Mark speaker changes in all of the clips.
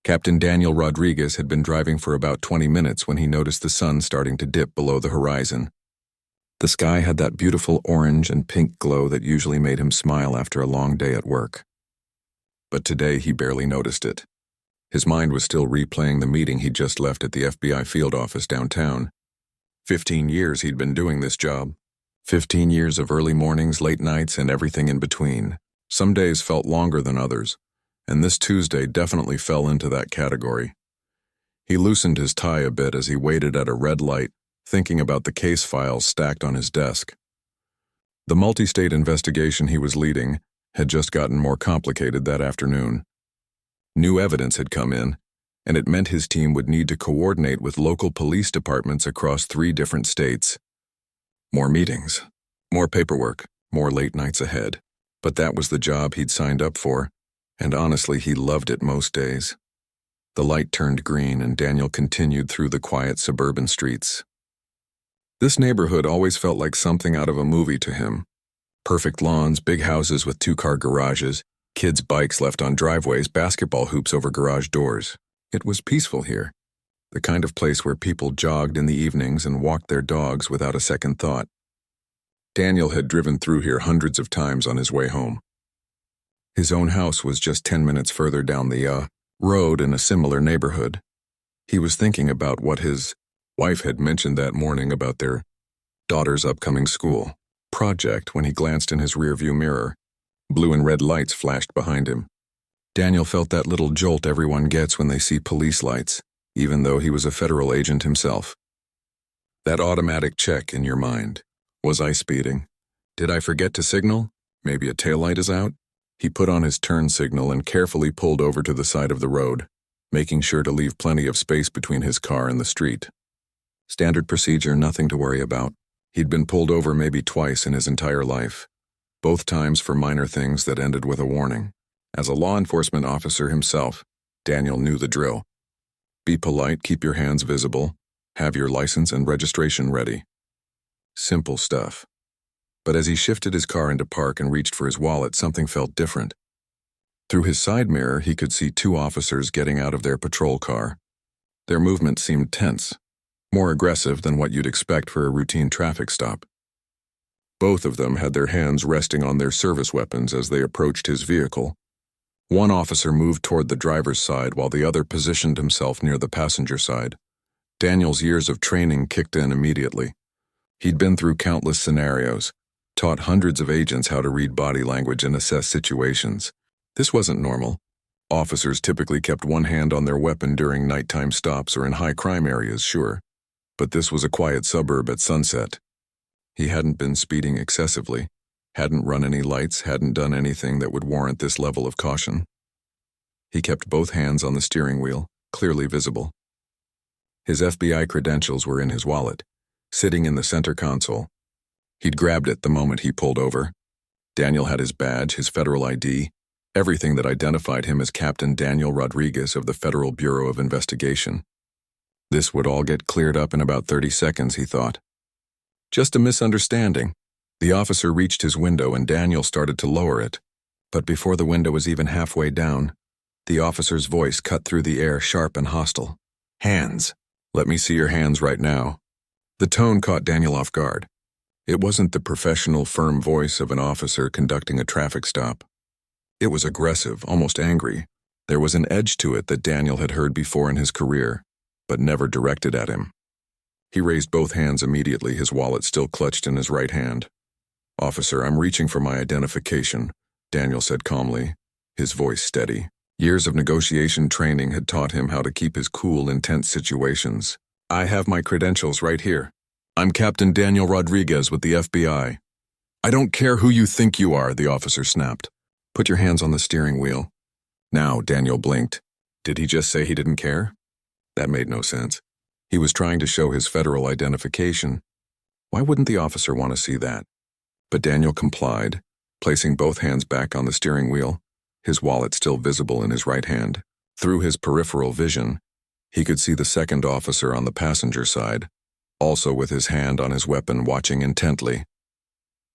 Speaker 1: Captain Daniel Rodriguez had been driving for about 20 minutes when he noticed the sun starting to dip below the horizon. The sky had that beautiful orange and pink glow that usually made him smile after a long day at work. But today he barely noticed it. His mind was still replaying the meeting he'd just left at the FBI field office downtown. 15 years he'd been doing this job. 15 years of early mornings, late nights, and everything in between. Some days felt longer than others, and this Tuesday definitely fell into that category. He loosened his tie a bit as he waited at a red light, thinking about the case files stacked on his desk. The multi-state investigation he was leading had just gotten more complicated that afternoon. New evidence had come in, and it meant his team would need to coordinate with local police departments across 3 different states. More meetings, more paperwork, more late nights ahead. But that was the job he'd signed up for, and honestly, he loved it most days. The light turned green, and Daniel continued through the quiet suburban streets. This neighborhood always felt like something out of a movie to him. Perfect lawns, big houses with 2-car garages, kids' bikes left on driveways, basketball hoops over garage doors. It was peaceful here, the kind of place where people jogged in the evenings and walked their dogs without a second thought. Daniel had driven through here hundreds of times on his way home. His own house was just 10 minutes further down the road in a similar neighborhood. He was thinking about what his wife had mentioned that morning about their daughter's upcoming school project when he glanced in his rearview mirror. Blue and red lights flashed behind him. Daniel felt that little jolt everyone gets when they see police lights, even though he was a federal agent himself. That automatic check in your mind. Was I speeding? Did I forget to signal? Maybe a taillight is out? He put on his turn signal and carefully pulled over to the side of the road, making sure to leave plenty of space between his car and the street. Standard procedure, nothing to worry about. He'd been pulled over maybe twice in his entire life, both times for minor things that ended with a warning. As a law enforcement officer himself, Daniel knew the drill. Be polite, keep your hands visible, have your license and registration ready. Simple stuff. But as he shifted his car into park and reached for his wallet, something felt different. Through his side mirror, he could see 2 officers getting out of their patrol car. Their movement seemed tense, more aggressive than what you'd expect for a routine traffic stop. Both of them had their hands resting on their service weapons as they approached his vehicle. One officer moved toward the driver's side while the other positioned himself near the passenger side. Daniel's years of training kicked in immediately. He'd been through countless scenarios, taught hundreds of agents how to read body language and assess situations. This wasn't normal. Officers typically kept one hand on their weapon during nighttime stops or in high-crime areas, sure. But this was a quiet suburb at sunset. He hadn't been speeding excessively, hadn't run any lights, hadn't done anything that would warrant this level of caution. He kept both hands on the steering wheel, clearly visible. His FBI credentials were in his wallet, sitting in the center console. He'd grabbed it the moment he pulled over. Daniel had his badge, his federal ID, everything that identified him as Captain Daniel Rodriguez of the Federal Bureau of Investigation. This would all get cleared up in about 30 seconds, he thought. Just a misunderstanding. The officer reached his window and Daniel started to lower it. But before the window was even halfway down, the officer's voice cut through the air, sharp and hostile. Hands. Let me see your hands right now. The tone caught Daniel off guard. It wasn't the professional, firm voice of an officer conducting a traffic stop. It was aggressive, almost angry. There was an edge to it that Daniel had heard before in his career, but never directed at him. He raised both hands immediately, his wallet still clutched in his right hand. Officer, I'm reaching for my identification, Daniel said calmly, his voice steady. Years of negotiation training had taught him how to keep his cool in tense situations. I have my credentials right here. I'm Captain Daniel Rodriguez with the FBI. I don't care who you think you are, the officer snapped. Put your hands on the steering wheel. Now, Daniel blinked. Did he just say he didn't care? That made no sense. He was trying to show his federal identification. Why wouldn't the officer want to see that? But Daniel complied, placing both hands back on the steering wheel, his wallet still visible in his right hand. Through his peripheral vision, he could see the second officer on the passenger side, also with his hand on his weapon, watching intently.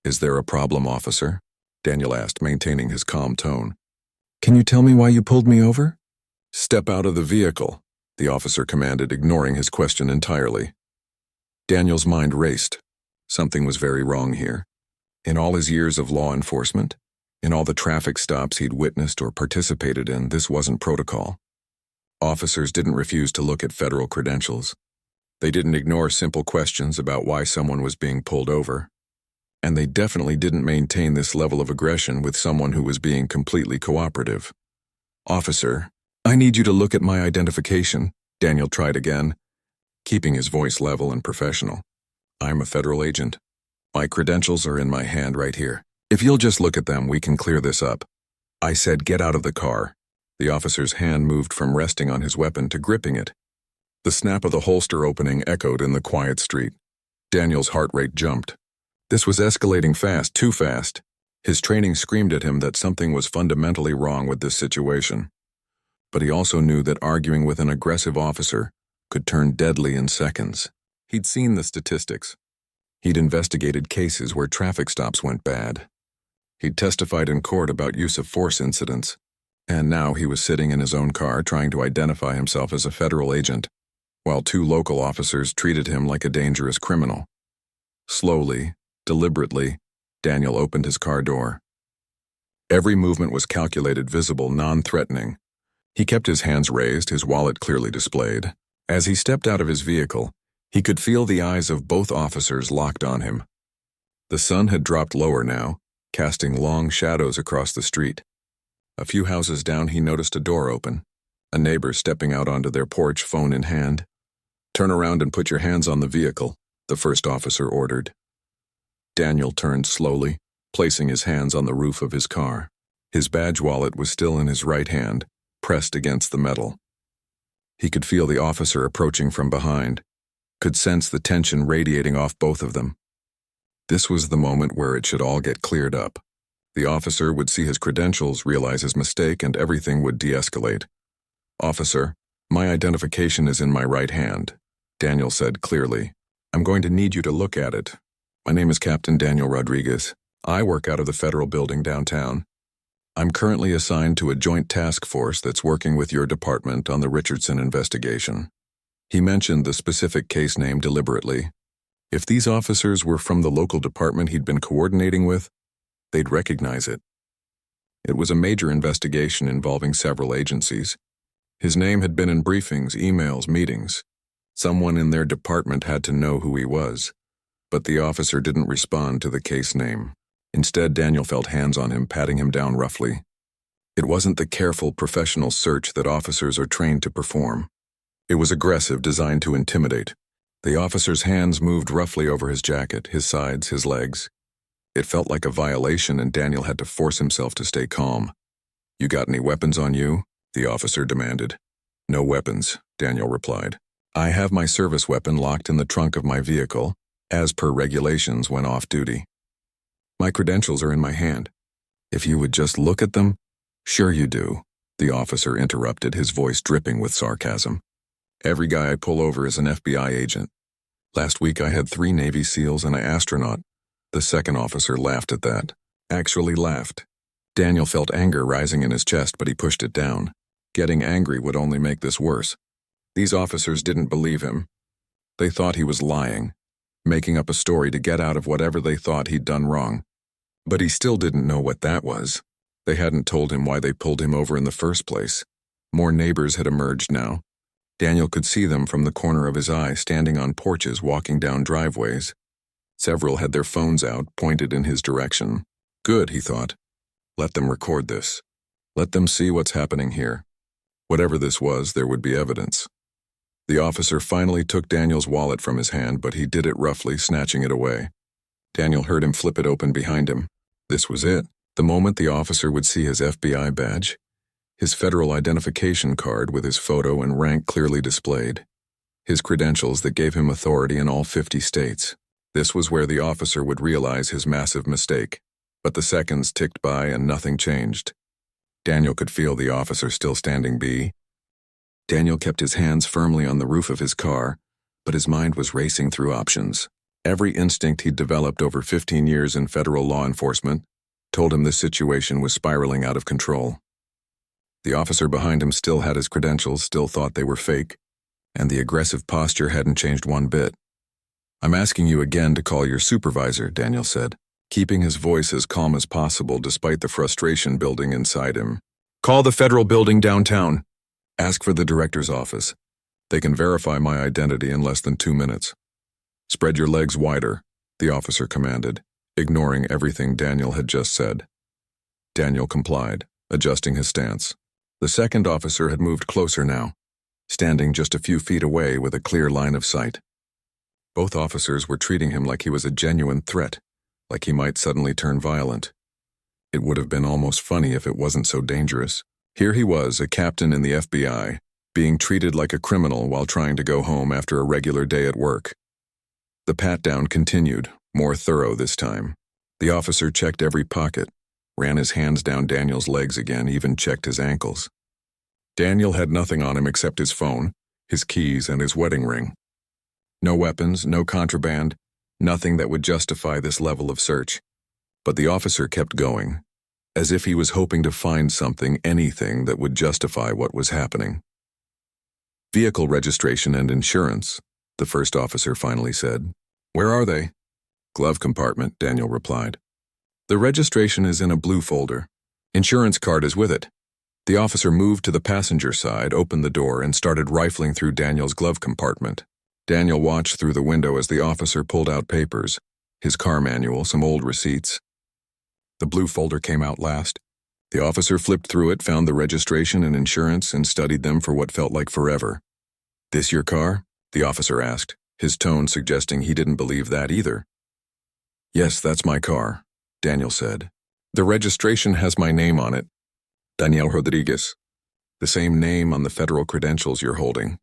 Speaker 1: Is there a problem, officer? Daniel asked, maintaining his calm tone. Can you tell me why you pulled me over? "Step out of the vehicle," the officer commanded, ignoring his question entirely. Daniel's mind raced. Something was very wrong here. In all his years of law enforcement, in all the traffic stops he'd witnessed or participated in, this wasn't protocol. Officers didn't refuse to look at federal credentials. They didn't ignore simple questions about why someone was being pulled over. And they definitely didn't maintain this level of aggression with someone who was being completely cooperative. "Officer, I need you to look at my identification," Daniel tried again, keeping his voice level and professional. "I'm a federal agent. My credentials are in my hand right here. If you'll just look at them, we can clear this up." I said, "Get out of the car." The officer's hand moved from resting on his weapon to gripping it. The snap of the holster opening echoed in the quiet street. Daniel's heart rate jumped. This was escalating fast, too fast. His training screamed at him that something was fundamentally wrong with this situation. But he also knew that arguing with an aggressive officer could turn deadly in seconds. He'd seen the statistics. He'd investigated cases where traffic stops went bad. He'd testified in court about use of force incidents. And now he was sitting in his own car trying to identify himself as a federal agent, while two local officers treated him like a dangerous criminal. Slowly, deliberately, Daniel opened his car door. Every movement was calculated, visible, non-threatening. He kept his hands raised, his wallet clearly displayed. As he stepped out of his vehicle, he could feel the eyes of both officers locked on him. The sun had dropped lower now, casting long shadows across the street. A few houses down, he noticed a door open, a neighbor stepping out onto their porch, phone in hand. "Turn around and put your hands on the vehicle," the first officer ordered. Daniel turned slowly, placing his hands on the roof of his car. His badge wallet was still in his right hand, pressed against the metal. He could feel the officer approaching from behind, could sense the tension radiating off both of them. This was the moment where it should all get cleared up. The officer would see his credentials, realize his mistake, and everything would de-escalate. "Officer, my identification is in my right hand," Daniel said clearly. "I'm going to need you to look at it. My name is Captain Daniel Rodriguez. I work out of the federal building downtown. I'm currently assigned to a joint task force that's working with your department on the Richardson investigation." He mentioned the specific case name deliberately. If these officers were from the local department he'd been coordinating with, they'd recognize it. It was a major investigation involving several agencies. His name had been in briefings, emails, meetings. Someone in their department had to know who he was. But the officer didn't respond to the case name. Instead, Daniel felt hands on him, patting him down roughly. It wasn't the careful, professional search that officers are trained to perform. It was aggressive, designed to intimidate. The officer's hands moved roughly over his jacket, his sides, his legs. It felt like a violation, and Daniel had to force himself to stay calm. "You got any weapons on you?" the officer demanded. "No weapons," Daniel replied. "I have my service weapon locked in the trunk of my vehicle, as per regulations when off duty. My credentials are in my hand. If you would just look at them." "Sure you do," the officer interrupted, his voice dripping with sarcasm. "Every guy I pull over is an FBI agent. Last week I had 3 Navy SEALs and an astronaut." The second officer laughed at that. Actually laughed. Daniel felt anger rising in his chest, but he pushed it down. Getting angry would only make this worse. These officers didn't believe him. They thought he was lying, making up a story to get out of whatever they thought he'd done wrong. But he still didn't know what that was. They hadn't told him why they pulled him over in the first place. More neighbors had emerged now. Daniel could see them from the corner of his eye, standing on porches, walking down driveways. Several had their phones out, pointed in his direction. Good, he thought. Let them record this. Let them see what's happening here. Whatever this was, there would be evidence. The officer finally took Daniel's wallet from his hand, but he did it roughly, snatching it away. Daniel heard him flip it open behind him. This was it. The moment the officer would see his FBI badge, his federal identification card with his photo and rank clearly displayed, his credentials that gave him authority in all 50 states. This was where the officer would realize his massive mistake. But the seconds ticked by and nothing changed. Daniel could feel the officer still standing by. Daniel kept his hands firmly on the roof of his car, but his mind was racing through options. Every instinct he'd developed over 15 years in federal law enforcement told him this situation was spiraling out of control. The officer behind him still had his credentials, still thought they were fake, and the aggressive posture hadn't changed one bit. "I'm asking you again to call your supervisor," Daniel said, keeping his voice as calm as possible despite the frustration building inside him. "Call the federal building downtown. Ask for the director's office. They can verify my identity in less than 2 minutes. Spread your legs wider," the officer commanded, ignoring everything Daniel had just said. Daniel complied, adjusting his stance. The second officer had moved closer now, standing just a few feet away with a clear line of sight. Both officers were treating him like he was a genuine threat, like he might suddenly turn violent. It would have been almost funny if it wasn't so dangerous. Here he was, a captain in the FBI, being treated like a criminal while trying to go home after a regular day at work. The pat-down continued, more thorough this time. The officer checked every pocket, ran his hands down Daniel's legs again, even checked his ankles. Daniel had nothing on him except his phone, his keys, and his wedding ring. No weapons, no contraband, nothing that would justify this level of search. But the officer kept going, as if he was hoping to find something, anything that would justify what was happening. "Vehicle registration and insurance," the first officer finally said. "Where are they?" "Glove compartment," Daniel replied. "The registration is in a blue folder. Insurance card is with it." The officer moved to the passenger side, opened the door, and started rifling through Daniel's glove compartment. Daniel watched through the window as the officer pulled out papers, his car manual, some old receipts. The blue folder came out last. The officer flipped through it, found the registration and insurance, and studied them for what felt like forever. "This your car?" the officer asked, his tone suggesting he didn't believe that either. "Yes, that's my car," Daniel said. "The registration has my name on it. Daniel Rodriguez. The same name on the federal credentials you're holding.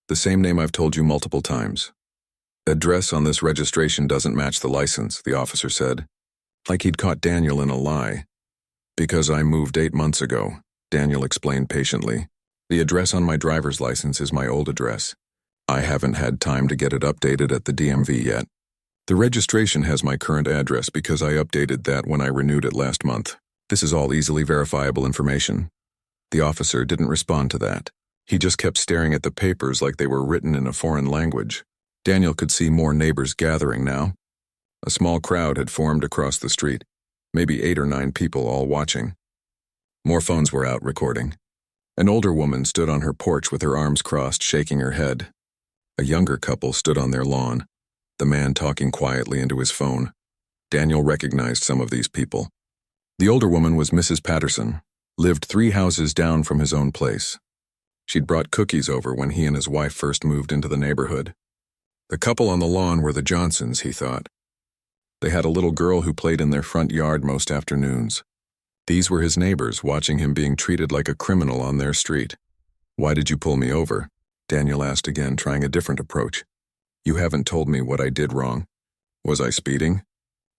Speaker 1: The same name I've told you multiple times. Address on this registration doesn't match the license," the officer said, like he'd caught Daniel in a lie. "Because I moved 8 months ago," Daniel explained patiently. "The address on my driver's license is my old address. I haven't had time to get it updated at the DMV yet. The registration has my current address because I updated that when I renewed it last month. This is all easily verifiable information." The officer didn't respond to that. He just kept staring at the papers like they were written in a foreign language. Daniel could see more neighbors gathering now. A small crowd had formed across the street, maybe 8 or 9 people all watching. More phones were out recording. An older woman stood on her porch with her arms crossed, shaking her head. A younger couple stood on their lawn, the man talking quietly into his phone. Daniel recognized some of these people. The older woman was Mrs. Patterson, lived 3 houses down from his own place. She'd brought cookies over when he and his wife first moved into the neighborhood. The couple on the lawn were the Johnsons, he thought. They had a little girl who played in their front yard most afternoons. These were his neighbors, watching him being treated like a criminal on their street. "Why did you pull me over?" Daniel asked again, trying a different approach. "You haven't told me what I did wrong. Was I speeding?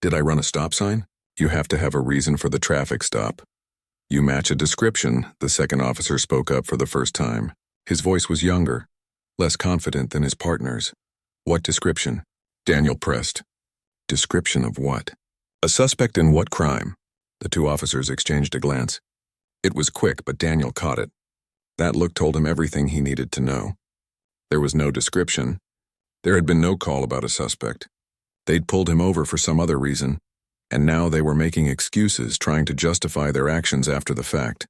Speaker 1: Did I run a stop sign? You have to have a reason for the traffic stop." "You match a description," the second officer spoke up for the first time. His voice was younger, less confident than his partner's. "What description?" Daniel pressed. "Description of what?" "A suspect in what crime?" The 2 officers exchanged a glance. It was quick, but Daniel caught it. That look told him everything he needed to know. There was no description. There had been no call about a suspect. They'd pulled him over for some other reason, and now they were making excuses, trying to justify their actions after the fact.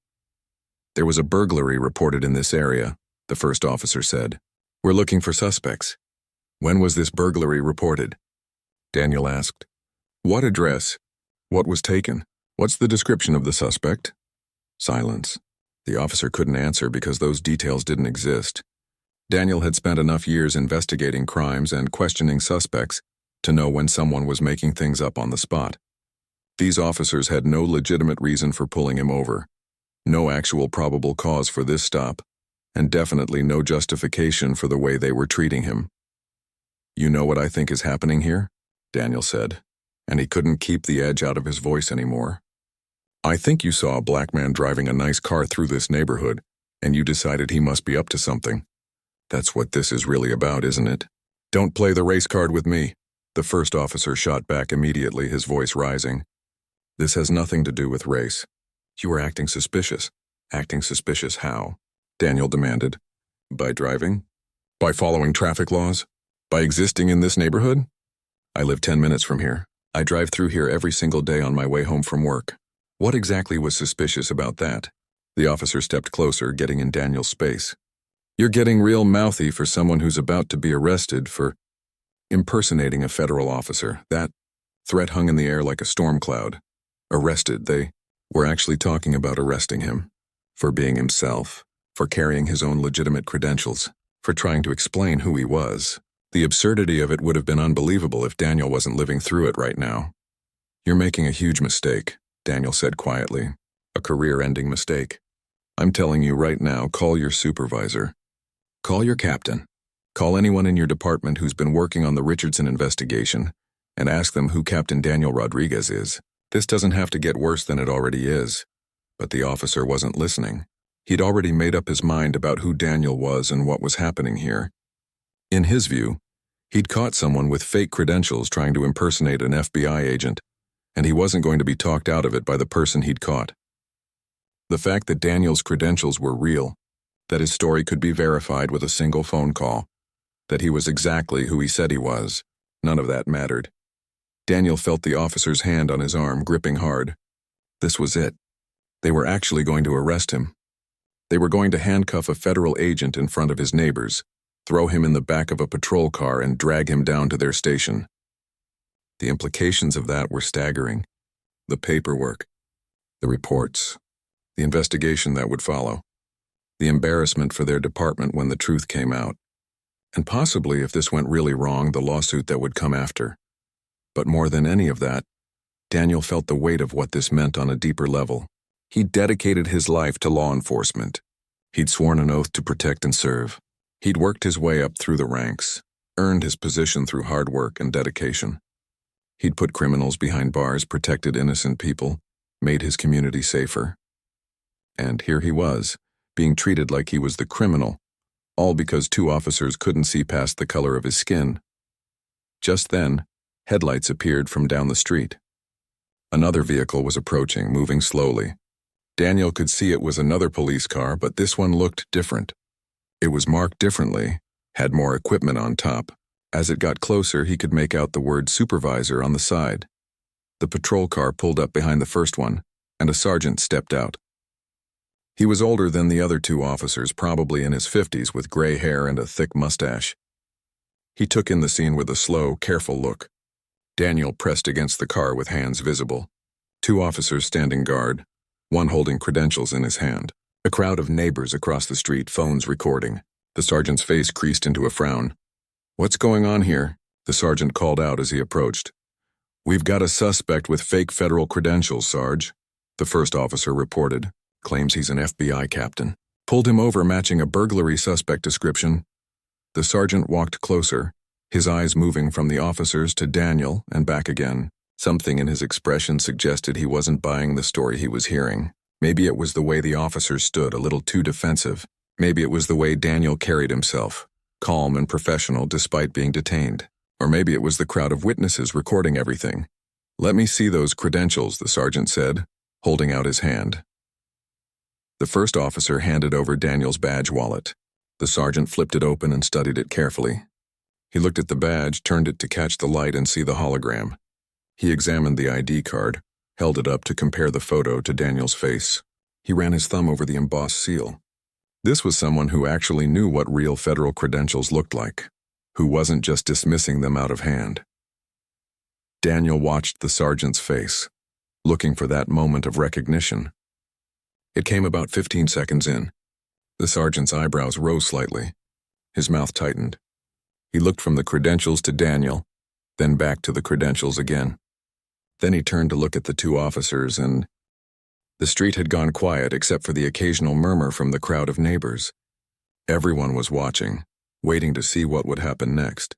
Speaker 1: "There was a burglary reported in this area," the first officer said. "We're looking for suspects." "When was this burglary reported?" Daniel asked. "What address? What was taken? What's the description of the suspect?" Silence. The officer couldn't answer because those details didn't exist. Daniel had spent enough years investigating crimes and questioning suspects to know when someone was making things up on the spot. These officers had no legitimate reason for pulling him over, no actual probable cause for this stop, and definitely no justification for the way they were treating him. "You know what I think is happening here?" Daniel said, and he couldn't keep the edge out of his voice anymore. "I think you saw a black man driving a nice car through this neighborhood, and you decided he must be up to something. That's what this is really about, isn't it? Don't play the race card with me," the first officer shot back immediately, his voice rising. "This has nothing to do with race. You were acting suspicious. Acting suspicious how? Daniel demanded. By driving? By following traffic laws? By existing in this neighborhood? I live 10 minutes from here. I drive through here every single day on my way home from work. What exactly was suspicious about that? The officer stepped closer, getting in Daniel's space. You're getting real mouthy for someone who's about to be arrested for impersonating a federal officer. That threat hung in the air like a storm cloud. Arrested, they were actually talking about arresting him. For being himself. For carrying his own legitimate credentials. For trying to explain who he was. The absurdity of it would have been unbelievable if Daniel wasn't living through it right now. You're making a huge mistake, Daniel said quietly. A career-ending mistake. I'm telling you right now, call your supervisor. Call your captain. Call anyone in your department who's been working on the Richardson investigation and ask them who Captain Daniel Rodriguez is. This doesn't have to get worse than it already is. But the officer wasn't listening. He'd already made up his mind about who Daniel was and what was happening here. In his view, he'd caught someone with fake credentials trying to impersonate an FBI agent, and he wasn't going to be talked out of it by the person he'd caught. The fact that Daniel's credentials were real, that his story could be verified with a single phone call, that he was exactly who he said he was, none of that mattered. Daniel felt the officer's hand on his arm gripping hard. This was it. They were actually going to arrest him. They were going to handcuff a federal agent in front of his neighbors, throw him in the back of a patrol car and drag him down to their station. The implications of that were staggering. The paperwork, the reports, the investigation that would follow, the embarrassment for their department when the truth came out, and possibly, if this went really wrong, the lawsuit that would come after. But more than any of that, Daniel felt the weight of what this meant on a deeper level. He'd dedicated his life to law enforcement. He'd sworn an oath to protect and serve. He'd worked his way up through the ranks, earned his position through hard work and dedication. He'd put criminals behind bars, protected innocent people, made his community safer. And here he was, being treated like he was the criminal, all because two officers couldn't see past the color of his skin. Just then, headlights appeared from down the street. Another vehicle was approaching, moving slowly. Daniel could see it was another police car, but this one looked different. It was marked differently, had more equipment on top. As it got closer, he could make out the word supervisor on the side. The patrol car pulled up behind the first one, and a sergeant stepped out. He was older than the other two officers, probably in his 50s, with gray hair and a thick mustache. He took in the scene with a slow, careful look. Daniel pressed against the car with hands visible. Two officers standing guard, one holding credentials in his hand. A crowd of neighbors across the street, phones recording. The sergeant's face creased into a frown. "What's going on here?" the sergeant called out as he approached. "We've got a suspect with fake federal credentials, Sarge," the first officer reported. "Claims he's an FBI captain. Pulled him over matching a burglary suspect description." The sergeant walked closer, his eyes moving from the officers to Daniel and back again. Something in his expression suggested he wasn't buying the story he was hearing. Maybe it was the way the officers stood, a little too defensive. Maybe it was the way Daniel carried himself, calm and professional despite being detained. Or maybe it was the crowd of witnesses recording everything. "Let me see those credentials," the sergeant said, holding out his hand. The first officer handed over Daniel's badge wallet. The sergeant flipped it open and studied it carefully. He looked at the badge, turned it to catch the light and see the hologram. He examined the ID card, held it up to compare the photo to Daniel's face. He ran his thumb over the embossed seal. This was someone who actually knew what real federal credentials looked like, who wasn't just dismissing them out of hand. Daniel watched the sergeant's face, looking for that moment of recognition. It came about 15 seconds in. The sergeant's eyebrows rose slightly. His mouth tightened. He looked from the credentials to Daniel, then back to the credentials again. Then he turned to look at the two officers, and the street had gone quiet except for the occasional murmur from the crowd of neighbors. Everyone was watching, waiting to see what would happen next.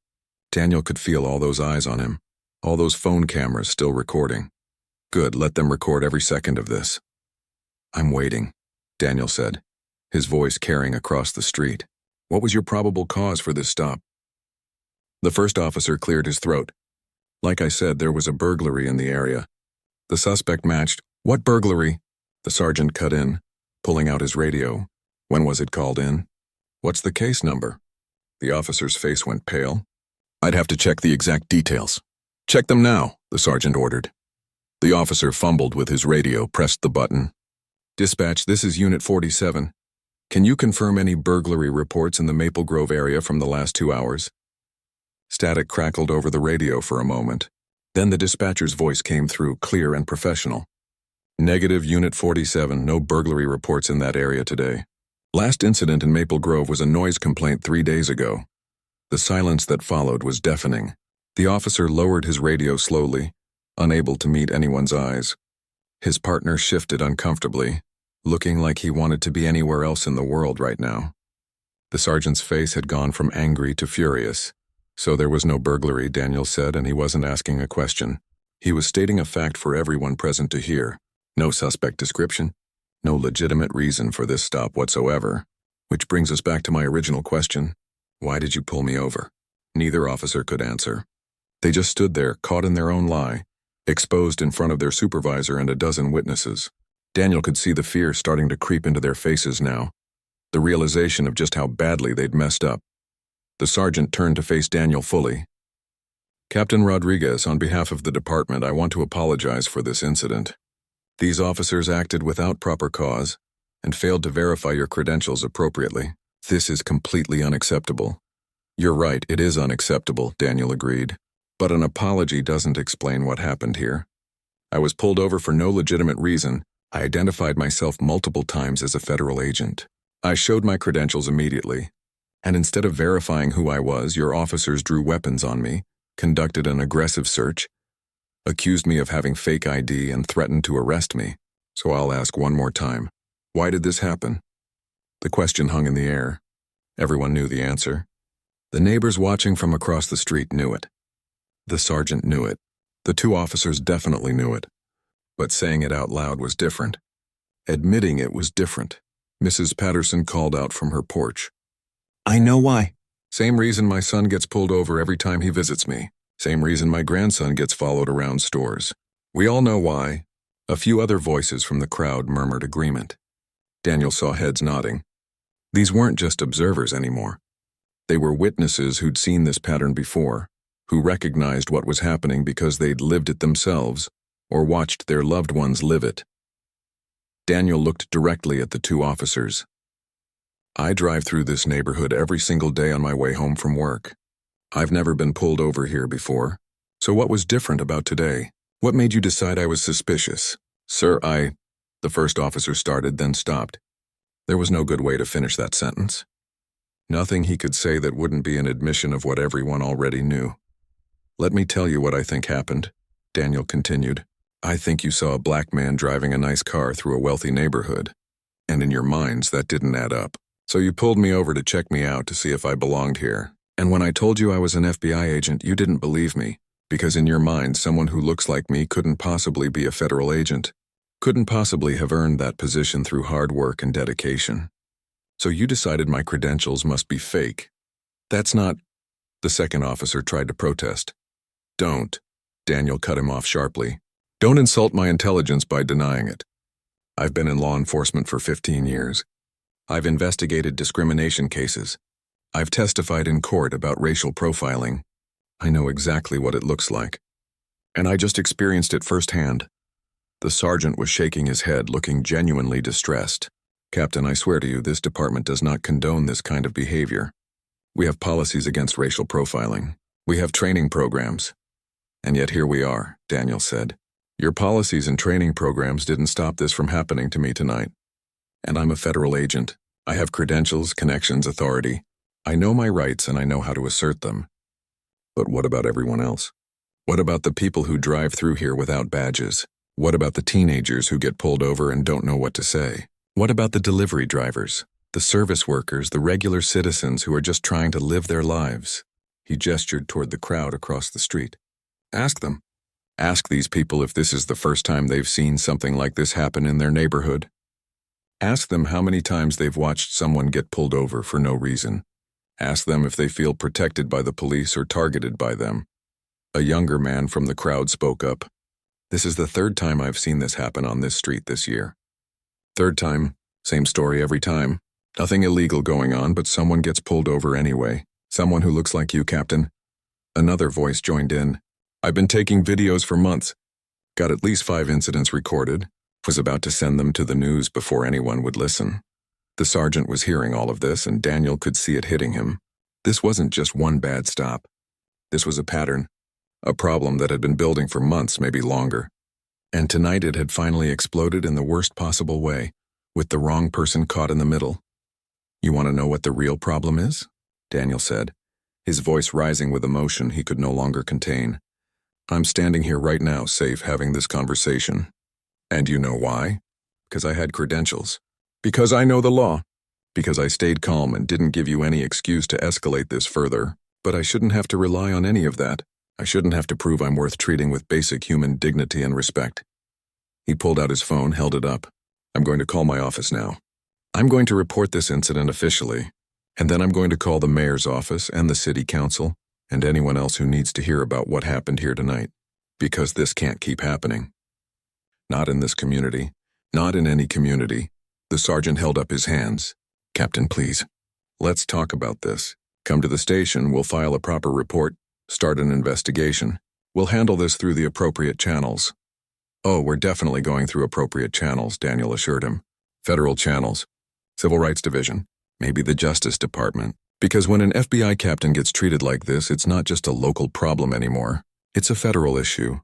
Speaker 1: Daniel could feel all those eyes on him, all those phone cameras still recording. Good, let them record every second of this. "I'm waiting," Daniel said, his voice carrying across the street. "What was your probable cause for this stop?" The first officer cleared his throat. "Like I said, there was a burglary in the area. The suspect matched." "What burglary?" The sergeant cut in. pulling out his radio. When was it called in? What's the case number? The officer's face went pale. I'd have to check the exact details. Check them now, the sergeant ordered. The officer fumbled with his radio, pressed the button. Dispatch, this is Unit 47. Can you confirm any burglary reports in the Maple Grove area from the last 2 hours? Static crackled over the radio for a moment. Then the dispatcher's voice came through, clear and professional. Negative, Unit 47, no burglary reports in that area today. Last incident in Maple Grove was a noise complaint 3 days ago. The silence that followed was deafening. The officer lowered his radio slowly, unable to meet anyone's eyes. His partner shifted uncomfortably, looking like he wanted to be anywhere else in the world right now. The sergeant's face had gone from angry to furious. So there was no burglary, Daniel said, and he wasn't asking a question. He was stating a fact for everyone present to hear. No suspect description, no legitimate reason for this stop whatsoever. Which brings us back to my original question. Why did you pull me over? Neither officer could answer. They just stood there, caught in their own lie, exposed in front of their supervisor and a dozen witnesses. Daniel could see the fear starting to creep into their faces now, the realization of just how badly they'd messed up. The sergeant turned to face Daniel fully. Captain Rodriguez, on behalf of the department, I want to apologize for this incident. These officers acted without proper cause and failed to verify your credentials appropriately. This is completely unacceptable. You're right, it is unacceptable, Daniel agreed. But an apology doesn't explain what happened here. I was pulled over for no legitimate reason. I identified myself multiple times as a federal agent. I showed my credentials immediately. And instead of verifying who I was, your officers drew weapons on me, conducted an aggressive search, accused me of having fake ID, and threatened to arrest me. So I'll ask one more time. Why did this happen? The question hung in the air. Everyone knew the answer. The neighbors watching from across the street knew it. The sergeant knew it. The two officers definitely knew it. But saying it out loud was different. Admitting it was different. Mrs. Patterson called out from her porch. I know why. Same reason my son gets pulled over every time he visits me. Same reason my grandson gets followed around stores. We all know why. A few other voices from the crowd murmured agreement. Daniel saw heads nodding. These weren't just observers anymore. They were witnesses who'd seen this pattern before, who recognized what was happening because they'd lived it themselves or watched their loved ones live it. Daniel looked directly at the two officers. I drive through this neighborhood every single day on my way home from work. I've never been pulled over here before. So what was different about today? What made you decide I was suspicious? Sir, the first officer started, then stopped. There was no good way to finish that sentence. Nothing he could say that wouldn't be an admission of what everyone already knew. Let me tell you what I think happened, Daniel continued. I think you saw a black man driving a nice car through a wealthy neighborhood. And in your minds, that didn't add up. So you pulled me over to check me out to see if I belonged here. And when I told you I was an FBI agent, you didn't believe me, because in your mind, someone who looks like me couldn't possibly be a federal agent, couldn't possibly have earned that position through hard work and dedication. So you decided my credentials must be fake. That's not... The second officer tried to protest. Don't. Daniel cut him off sharply. Don't insult my intelligence by denying it. I've been in law enforcement for 15 years. I've investigated discrimination cases. I've testified in court about racial profiling. I know exactly what it looks like. And I just experienced it firsthand. The sergeant was shaking his head, looking genuinely distressed. Captain, I swear to you, this department does not condone this kind of behavior. We have policies against racial profiling. We have training programs. And yet here we are, Daniel said. Your policies and training programs didn't stop this from happening to me tonight. And I'm a federal agent. I have credentials, connections, authority. I know my rights and I know how to assert them. But what about everyone else? What about the people who drive through here without badges? What about the teenagers who get pulled over and don't know what to say? What about the delivery drivers, the service workers, the regular citizens who are just trying to live their lives? He gestured toward the crowd across the street. Ask them. Ask these people if this is the first time they've seen something like this happen in their neighborhood. Ask them how many times they've watched someone get pulled over for no reason. Ask them if they feel protected by the police or targeted by them. A younger man from the crowd spoke up. This is the third time I've seen this happen on this street this year. Third time, Same story every time. Nothing illegal going on, but someone gets pulled over anyway. Someone who looks like you, Captain. Another voice joined in. I've been taking videos for months. Got at least 5 incidents recorded. Was about to send them to the news before anyone would listen. The sergeant was hearing all of this, and Daniel could see it hitting him. This wasn't just one bad stop. This was a pattern. A problem that had been building for months, maybe longer. And tonight it had finally exploded in the worst possible way, with the wrong person caught in the middle. You want to know what the real problem is? Daniel said, his voice rising with emotion he could no longer contain. I'm standing here right now, safe, having this conversation. And you know why? Because I had credentials. Because I know the law. Because I stayed calm and didn't give you any excuse to escalate this further. But I shouldn't have to rely on any of that. I shouldn't have to prove I'm worth treating with basic human dignity and respect. He pulled out his phone, held it up. I'm going to call my office now. I'm going to report this incident officially, and then I'm going to call the mayor's office and the city council and anyone else who needs to hear about what happened here tonight, because this can't keep happening. Not in this community. Not in any community. The sergeant held up his hands. Captain, please. Let's talk about this. Come to the station, we'll file a proper report, start an investigation. We'll handle this through the appropriate channels. Oh, we're definitely going through appropriate channels, Daniel assured him. Federal channels. Civil Rights Division. Maybe the Justice Department. Because when an FBI captain gets treated like this, it's not just a local problem anymore. It's a federal issue.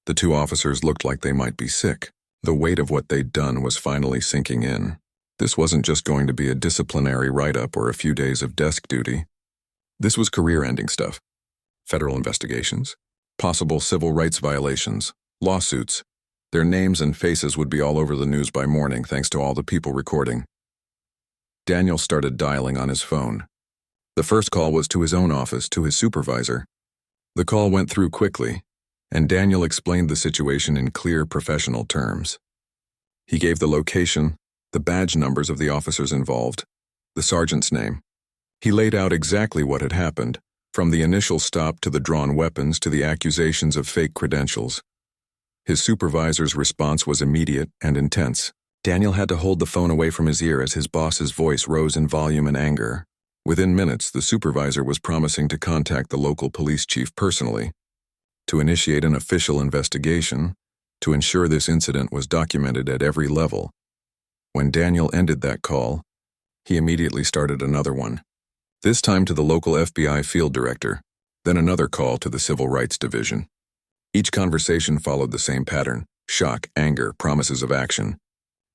Speaker 1: The 2 officers looked like they might be sick. The weight of what they'd done was finally sinking in. This wasn't just going to be a disciplinary write-up or a few days of desk duty. This was career-ending stuff. Federal investigations. Possible civil rights violations. Lawsuits. Their names and faces would be all over the news by morning thanks to all the people recording. Daniel started dialing on his phone. The first call was to his own office, to his supervisor. The call went through quickly, and Daniel explained the situation in clear professional terms. He gave the location, the badge numbers of the officers involved, the sergeant's name. He laid out exactly what had happened, from the initial stop to the drawn weapons to the accusations of fake credentials. His supervisor's response was immediate and intense. Daniel had to hold the phone away from his ear as his boss's voice rose in volume and anger. Within minutes, the supervisor was promising to contact the local police chief personally, to initiate an official investigation, to ensure this incident was documented at every level. When Daniel ended that call, he immediately started another one. This time to the local FBI field director, then another call to the Civil Rights Division. Each conversation followed the same pattern: shock, anger, promises of action.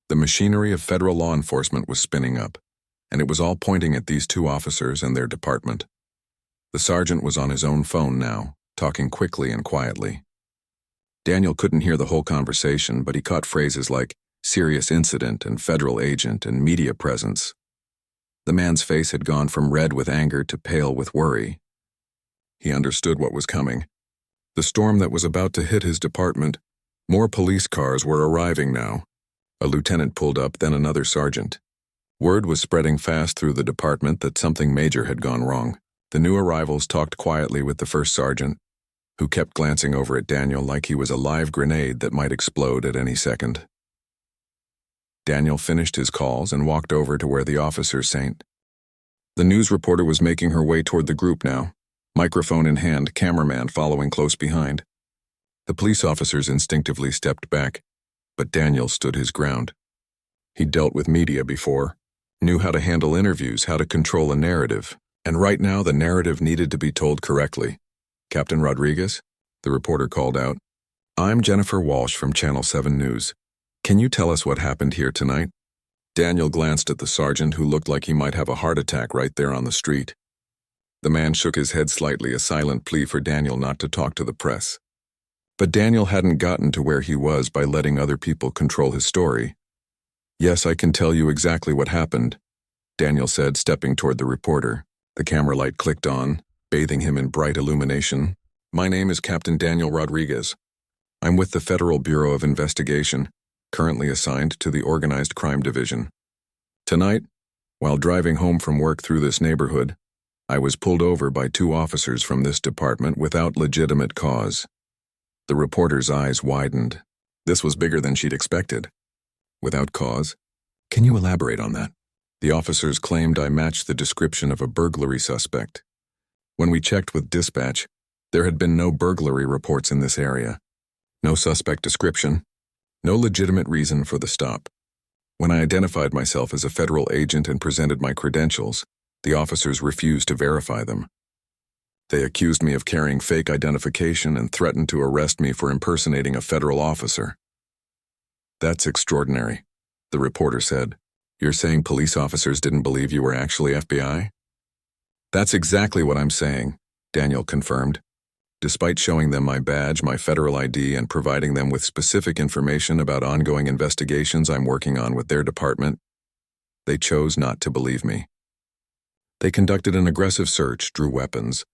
Speaker 1: The machinery of federal law enforcement was spinning up, and it was all pointing at these 2 officers and their department. The sergeant was on his own phone now, talking quickly and quietly. Daniel couldn't hear the whole conversation, but he caught phrases like serious incident and federal agent and media presence. The man's face had gone from red with anger to pale with worry. He understood what was coming. The storm that was about to hit his department. More police cars were arriving now. A lieutenant pulled up, then another sergeant. Word was spreading fast through the department that something major had gone wrong. The new arrivals talked quietly with the first sergeant, who kept glancing over at Daniel like he was a live grenade that might explode at any second. Daniel finished his calls and walked over to where the officers sat. The news reporter was making her way toward the group now, microphone in hand, cameraman following close behind. The police officers instinctively stepped back, but Daniel stood his ground. He'd dealt with media before, knew how to handle interviews, how to control a narrative, and right now the narrative needed to be told correctly. Captain Rodriguez, the reporter called out. I'm Jennifer Walsh from Channel 7 News. Can you tell us what happened here tonight? Daniel glanced at the sergeant, who looked like he might have a heart attack right there on the street. The man shook his head slightly, a silent plea for Daniel not to talk to the press. But Daniel hadn't gotten to where he was by letting other people control his story. Yes, I can tell you exactly what happened, Daniel said, stepping toward the reporter. The camera light clicked on, bathing him in bright illumination. My name is Captain Daniel Rodriguez. I'm with the Federal Bureau of Investigation, currently assigned to the Organized Crime Division. Tonight, while driving home from work through this neighborhood, I was pulled over by 2 officers from this department without legitimate cause. The reporter's eyes widened. This was bigger than she'd expected. Without cause? Can you elaborate on that? The officers claimed I matched the description of a burglary suspect. When we checked with dispatch, there had been no burglary reports in this area. No suspect description. No legitimate reason for the stop. When I identified myself as a federal agent and presented my credentials, the officers refused to verify them. They accused me of carrying fake identification and threatened to arrest me for impersonating a federal officer. That's extraordinary, the reporter said. You're saying police officers didn't believe you were actually FBI? That's exactly what I'm saying, Daniel confirmed. Despite showing them my badge, my federal ID, and providing them with specific information about ongoing investigations I'm working on with their department, they chose not to believe me. They conducted an aggressive search, drew weapons,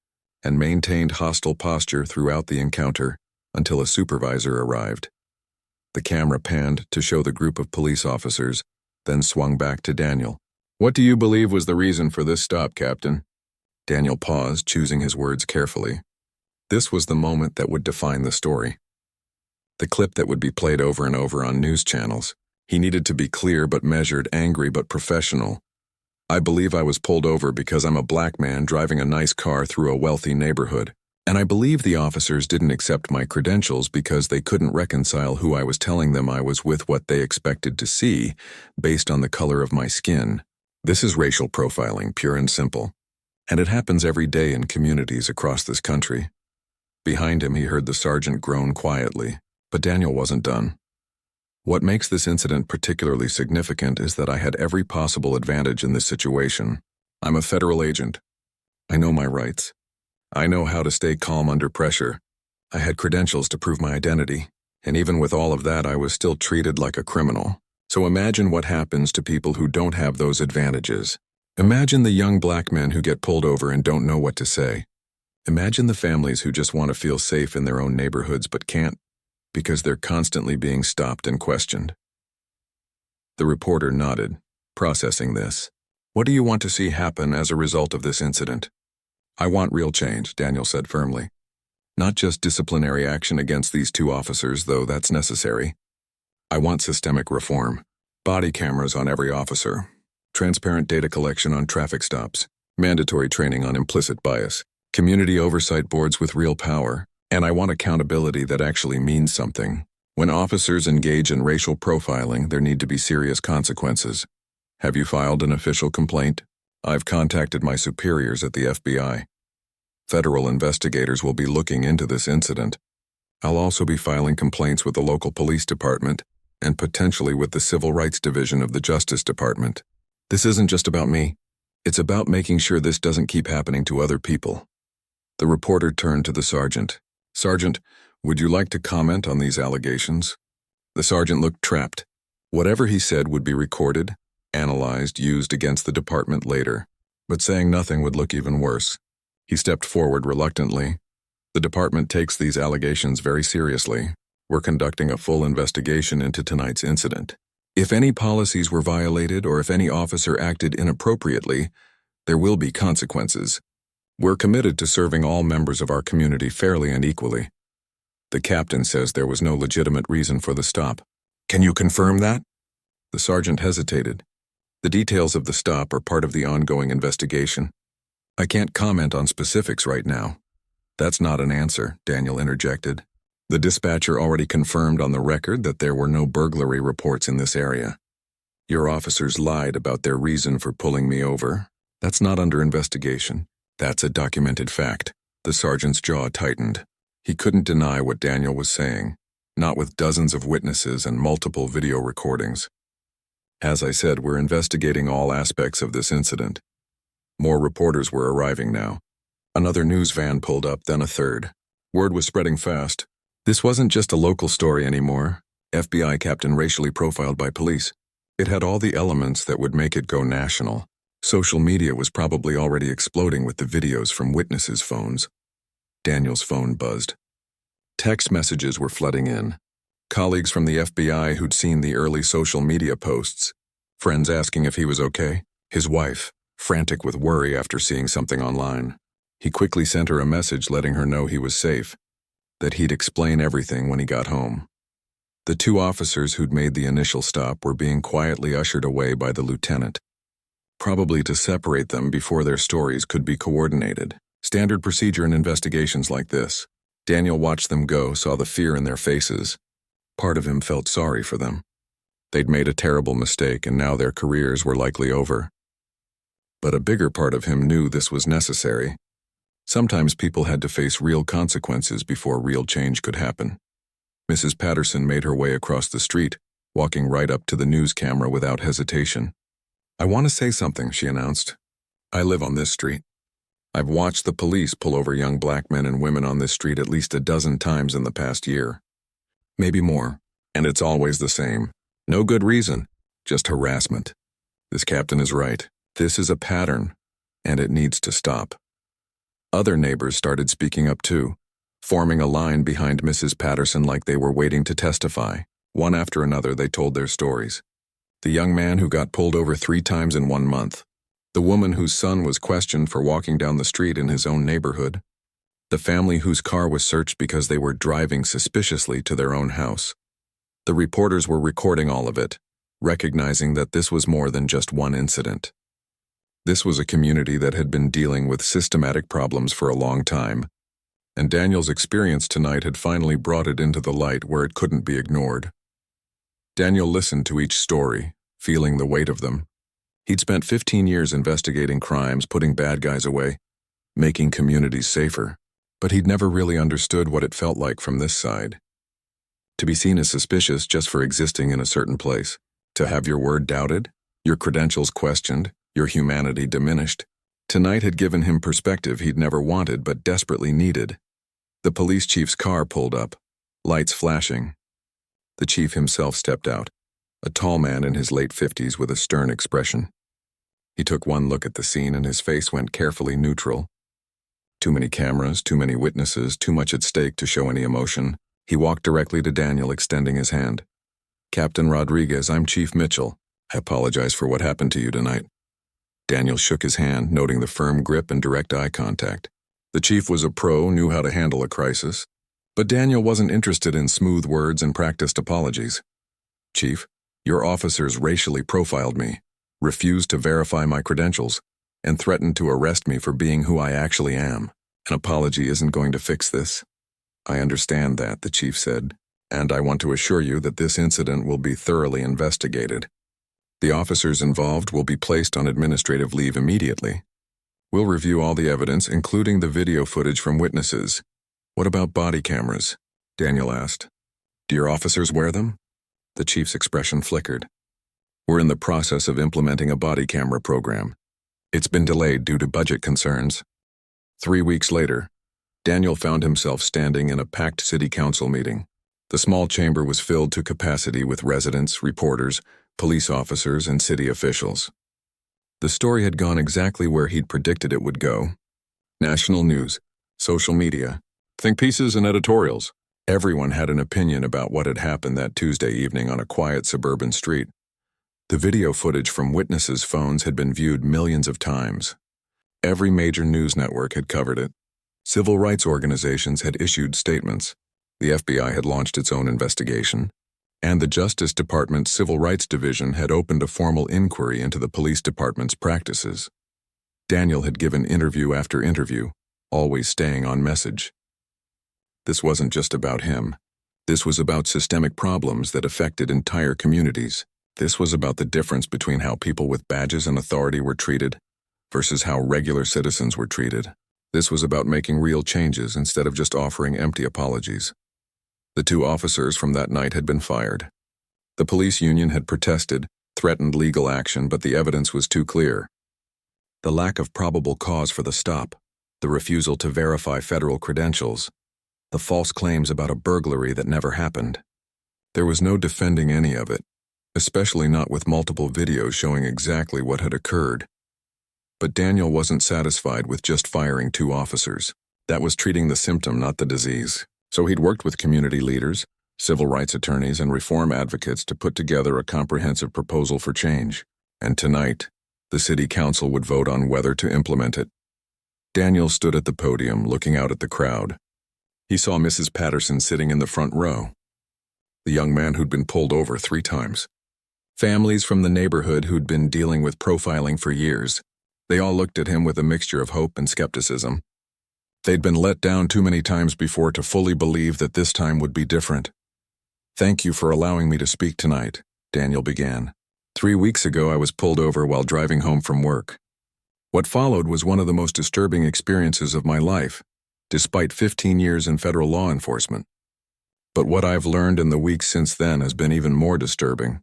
Speaker 1: and maintained hostile posture throughout the encounter until a supervisor arrived. The camera panned to show the group of police officers, then swung back to Daniel. What do you believe was the reason for this stop, Captain? Daniel paused, choosing his words carefully. This was the moment that would define the story. The clip that would be played over and over on news channels. He needed to be clear but measured, angry but professional. I believe I was pulled over because I'm a black man driving a nice car through a wealthy neighborhood. And I believe the officers didn't accept my credentials because they couldn't reconcile who I was telling them I was with what they expected to see based on the color of my skin. This is racial profiling, pure and simple. And it happens every day in communities across this country. Behind him, he heard the sergeant groan quietly, but Daniel wasn't done. What makes this incident particularly significant is that I had every possible advantage in this situation. I'm a federal agent. I know my rights. I know how to stay calm under pressure. I had credentials to prove my identity, and even with all of that, I was still treated like a criminal. So imagine what happens to people who don't have those advantages. Imagine the young black men who get pulled over and don't know what to say. Imagine the families who just want to feel safe in their own neighborhoods but can't because they're constantly being stopped and questioned. The reporter nodded, processing this. What do you want to see happen as a result of this incident? I want real change, Daniel said firmly. Not just disciplinary action against these two officers, though that's necessary. I want systemic reform. Body cameras on every officer. Transparent data collection on traffic stops. Mandatory training on implicit bias. Community oversight boards with real power. And I want accountability that actually means something. When officers engage in racial profiling, there need to be serious consequences. Have you filed an official complaint? I've contacted my superiors at the FBI. Federal investigators will be looking into this incident. I'll also be filing complaints with the local police department and potentially with the Civil Rights Division of the Justice Department. This isn't just about me. It's about making sure this doesn't keep happening to other people. The reporter turned to the sergeant. Sergeant, would you like to comment on these allegations? The sergeant looked trapped. Whatever he said would be recorded, analyzed, used against the department later. But saying nothing would look even worse. He stepped forward reluctantly. The department takes these allegations very seriously. We're conducting a full investigation into tonight's incident. If any policies were violated or if any officer acted inappropriately, there will be consequences. We're committed to serving all members of our community fairly and equally. The captain says there was no legitimate reason for the stop. Can you confirm that? The sergeant hesitated. The details of the stop are part of the ongoing investigation. I can't comment on specifics right now. That's not an answer, Daniel interjected. The dispatcher already confirmed on the record that there were no burglary reports in this area. Your officers lied about their reason for pulling me over. That's not under investigation. That's a documented fact. The sergeant's jaw tightened. He couldn't deny what Daniel was saying, not with dozens of witnesses and multiple video recordings. As I said, we're investigating all aspects of this incident. More reporters were arriving now. Another news van pulled up, then a third. Word was spreading fast. This wasn't just a local story anymore. FBI captain racially profiled by police. It had all the elements that would make it go national. Social media was probably already exploding with the videos from witnesses' phones. Daniel's phone buzzed. Text messages were flooding in. Colleagues from the FBI who'd seen the early social media posts. Friends asking if he was okay. His wife, frantic with worry after seeing something online. He quickly sent her a message letting her know he was safe, that he'd explain everything when he got home. The two officers who'd made the initial stop were being quietly ushered away by the lieutenant, probably to separate them before their stories could be coordinated. Standard procedure in investigations like this. Daniel watched them go, saw the fear in their faces. Part of him felt sorry for them. They'd made a terrible mistake, and now their careers were likely over. But a bigger part of him knew this was necessary. Sometimes people had to face real consequences before real change could happen. Mrs. Patterson made her way across the street, walking right up to the news camera without hesitation. "I want to say something," she announced. "I live on this street. I've watched the police pull over young black men and women on this street at least a dozen times in the past year. Maybe more, and it's always the same. No good reason, just harassment. This captain is right. This is a pattern, and it needs to stop." Other neighbors started speaking up too, forming a line behind Mrs. Patterson like they were waiting to testify. One after another, they told their stories. The young man who got pulled over 3 times in 1 month. The woman whose son was questioned for walking down the street in his own neighborhood. The family whose car was searched because they were driving suspiciously to their own house. The reporters were recording all of it, recognizing that this was more than just one incident. This was a community that had been dealing with systematic problems for a long time, and Daniel's experience tonight had finally brought it into the light where it couldn't be ignored. Daniel listened to each story, feeling the weight of them. He'd spent 15 years investigating crimes, putting bad guys away, making communities safer, but he'd never really understood what it felt like from this side. To be seen as suspicious just for existing in a certain place, to have your word doubted, your credentials questioned, your humanity diminished. Tonight had given him perspective he'd never wanted but desperately needed. The police chief's car pulled up, lights flashing. The chief himself stepped out, a tall man in his late 50s with a stern expression. He took one look at the scene and his face went carefully neutral. Too many cameras, too many witnesses, too much at stake to show any emotion. He walked directly to Daniel, extending his hand. "Captain Rodriguez, I'm Chief Mitchell. I apologize for what happened to you tonight." Daniel shook his hand, noting the firm grip and direct eye contact. The chief was a pro, knew how to handle a crisis. But Daniel wasn't interested in smooth words and practiced apologies. "Chief, your officers racially profiled me, refused to verify my credentials, and threatened to arrest me for being who I actually am. An apology isn't going to fix this." "I understand that," the chief said, "and I want to assure you that this incident will be thoroughly investigated. The officers involved will be placed on administrative leave immediately. We'll review all the evidence, including the video footage from witnesses." "What about body cameras?" Daniel asked. "Do your officers wear them?" The chief's expression flickered. "We're in the process of implementing a body camera program. It's been delayed due to budget concerns." 3 weeks later, Daniel found himself standing in a packed city council meeting. The small chamber was filled to capacity with residents, reporters, police officers, and city officials. The story had gone exactly where he'd predicted it would go. National news, social media, think pieces and editorials. Everyone had an opinion about what had happened that Tuesday evening on a quiet suburban street. The video footage from witnesses' phones had been viewed millions of times. Every major news network had covered it. Civil rights organizations had issued statements. The FBI had launched its own investigation. And the Justice Department's Civil Rights Division had opened a formal inquiry into the police department's practices. Daniel had given interview after interview, always staying on message. This wasn't just about him. This was about systemic problems that affected entire communities. This was about the difference between how people with badges and authority were treated versus how regular citizens were treated. This was about making real changes instead of just offering empty apologies. The 2 officers from that night had been fired. The police union had protested, threatened legal action, but the evidence was too clear. The lack of probable cause for the stop, the refusal to verify federal credentials, the false claims about a burglary that never happened. There was no defending any of it, especially not with multiple videos showing exactly what had occurred. But Daniel wasn't satisfied with just firing 2 officers. That was treating the symptom, not the disease. So he'd worked with community leaders, civil rights attorneys, and reform advocates to put together a comprehensive proposal for change. And tonight, the city council would vote on whether to implement it. Daniel stood at the podium, looking out at the crowd. He saw Mrs. Patterson sitting in the front row. the young man who'd been pulled over 3 times. Families from the neighborhood who'd been dealing with profiling for years. They all looked at him with a mixture of hope and skepticism. They'd been let down too many times before to fully believe that this time would be different. "Thank you for allowing me to speak tonight," Daniel began. 3 weeks ago, I was pulled over while driving home from work. What followed was one of the most disturbing experiences of my life, despite 15 years in federal law enforcement. But what I've learned in the weeks since then has been even more disturbing.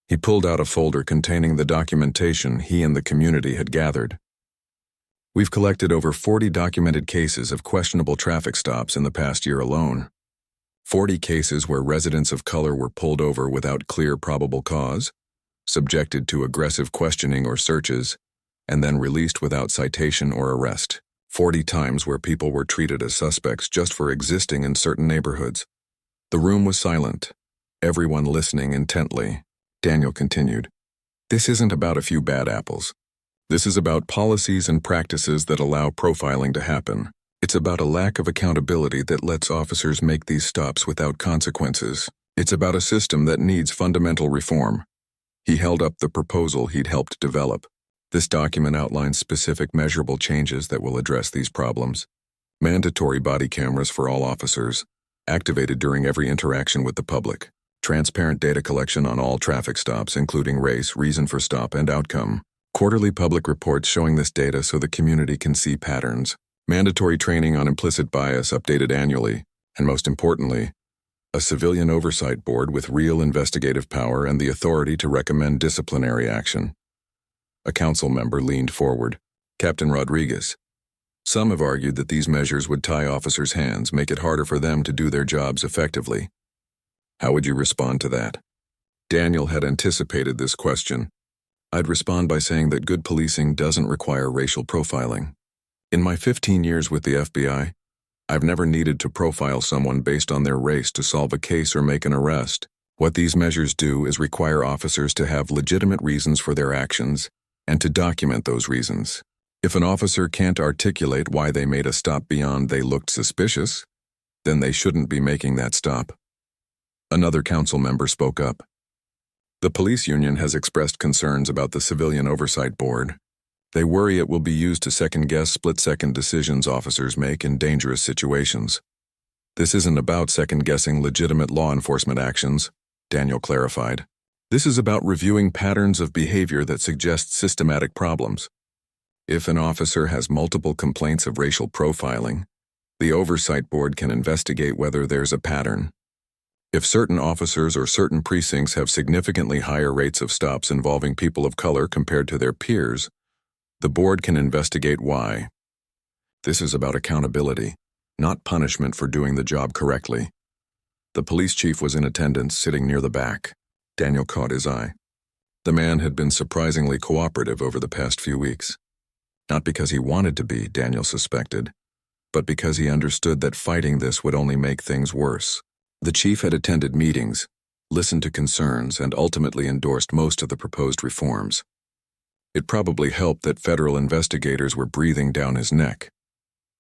Speaker 1: He pulled out a folder containing the documentation he and the community had gathered. We've collected over 40 documented cases of questionable traffic stops in the past year alone. 40 cases where residents of color were pulled over without clear probable cause, subjected to aggressive questioning or searches, and then released without citation or arrest. 40 times where people were treated as suspects just for existing in certain neighborhoods. The room was silent, everyone listening intently. Daniel continued, "This isn't about a few bad apples. This is about policies and practices that allow profiling to happen. It's about a lack of accountability that lets officers make these stops without consequences. It's about a system that needs fundamental reform." He held up the proposal he'd helped develop. This document outlines specific measurable changes that will address these problems. Mandatory body cameras for all officers, activated during every interaction with the public. Transparent data collection on all traffic stops, including race, reason for stop, and outcome. Quarterly public reports showing this data so the community can see patterns. Mandatory training on implicit bias updated annually. And most importantly, a civilian oversight board with real investigative power and the authority to recommend disciplinary action. A council member leaned forward. "Captain Rodriguez, some have argued that these measures would tie officers' hands, make it harder for them to do their jobs effectively. How would you respond to that?" Daniel had anticipated this question. "I'd respond by saying that good policing doesn't require racial profiling. In my 15 years with the FBI, I've never needed to profile someone based on their race to solve a case or make an arrest. What these measures do is require officers to have legitimate reasons for their actions and to document those reasons. If an officer can't articulate why they made a stop beyond they looked suspicious, then they shouldn't be making that stop." Another council member spoke up. "The police union has expressed concerns about the Civilian Oversight Board. They worry it will be used to second-guess split-second decisions officers make in dangerous situations." "This isn't about second-guessing legitimate law enforcement actions," Daniel clarified. "This is about reviewing patterns of behavior that suggest systematic problems. If an officer has multiple complaints of racial profiling, the Oversight Board can investigate whether there's a pattern. If certain officers or certain precincts have significantly higher rates of stops involving people of color compared to their peers, the board can investigate why. This is about accountability, not punishment for doing the job correctly." The police chief was in attendance, sitting near the back. Daniel caught his eye. The man had been surprisingly cooperative over the past few weeks. Not because he wanted to be, Daniel suspected, but because he understood that fighting this would only make things worse. The chief had attended meetings, listened to concerns, and ultimately endorsed most of the proposed reforms. It probably helped that federal investigators were breathing down his neck.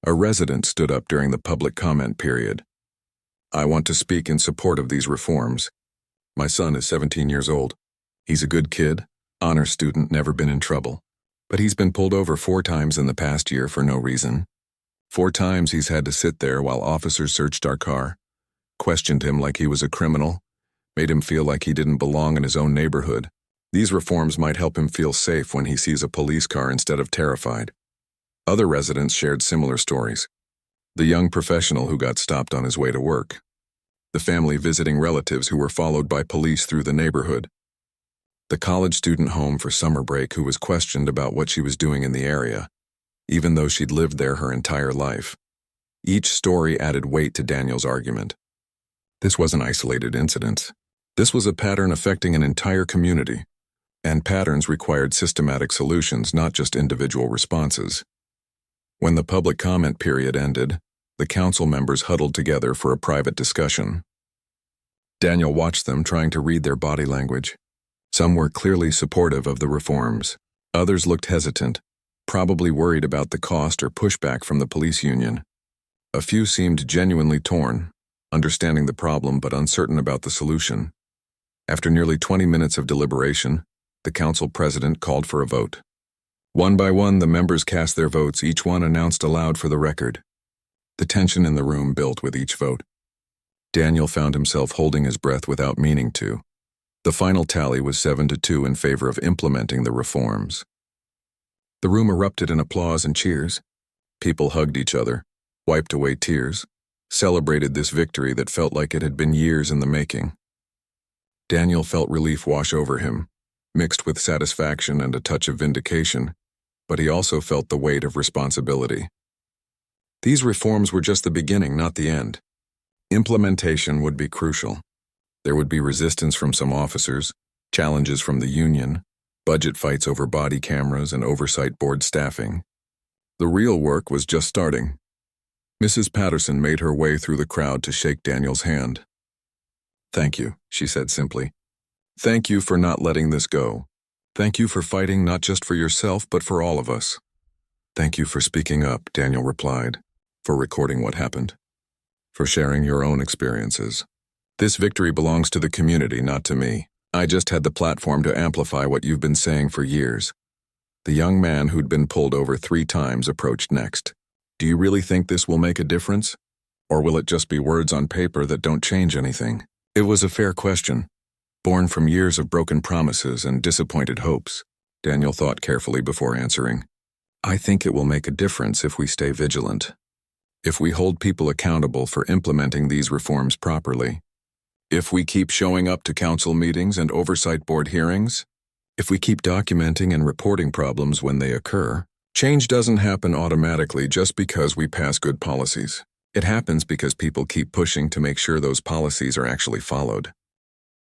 Speaker 1: A resident stood up during the public comment period. "I want to speak in support of these reforms. My son is 17 years old. He's a good kid, honor student, never been in trouble. But he's been pulled over 4 times in the past year for no reason. 4 times he's had to sit there while officers searched our car, questioned him like he was a criminal, made him feel like he didn't belong in his own neighborhood. These reforms might help him feel safe when he sees a police car instead of terrified." Other residents shared similar stories. The young professional who got stopped on his way to work. The family visiting relatives who were followed by police through the neighborhood. The college student home for summer break who was questioned about what she was doing in the area, even though she'd lived there her entire life. Each story added weight to Daniel's argument. This wasn't isolated incidents. This was a pattern affecting an entire community, and patterns required systematic solutions, not just individual responses. When the public comment period ended, the council members huddled together for a private discussion. Daniel watched them, trying to read their body language. Some were clearly supportive of the reforms. Others looked hesitant, probably worried about the cost or pushback from the police union. A few seemed genuinely torn, understanding the problem but uncertain about the solution. After nearly 20 minutes of deliberation, the council president called for a vote. One by one, the members cast their votes, each one announced aloud for the record. The tension in the room built with each vote. Daniel found himself holding his breath without meaning to. The final tally was 7-2 in favor of implementing the reforms. The room erupted in applause and cheers. People hugged each other, wiped away tears, celebrated this victory that felt like it had been years in the making. Daniel felt relief wash over him, mixed with satisfaction and a touch of vindication, but he also felt the weight of responsibility. These reforms were just the beginning, not the end. Implementation would be crucial. There would be resistance from some officers, challenges from the union, budget fights over body cameras and oversight board staffing. The real work was just starting. Mrs. Patterson made her way through the crowd to shake Daniel's hand. "Thank you," she said simply. "Thank you for not letting this go. Thank you for fighting not just for yourself but for all of us." "Thank you for speaking up," Daniel replied, "for recording what happened, for sharing your own experiences. This victory belongs to the community, not to me. I just had the platform to amplify what you've been saying for years." The young man who'd been pulled over 3 times approached next. "Do you really think this will make a difference? Or will it just be words on paper that don't change anything?" It was a fair question, born from years of broken promises and disappointed hopes. Daniel thought carefully before answering. "I think it will make a difference if we stay vigilant. If we hold people accountable for implementing these reforms properly. If we keep showing up to council meetings and oversight board hearings. If we keep documenting and reporting problems when they occur. Change doesn't happen automatically just because we pass good policies. It happens because people keep pushing to make sure those policies are actually followed."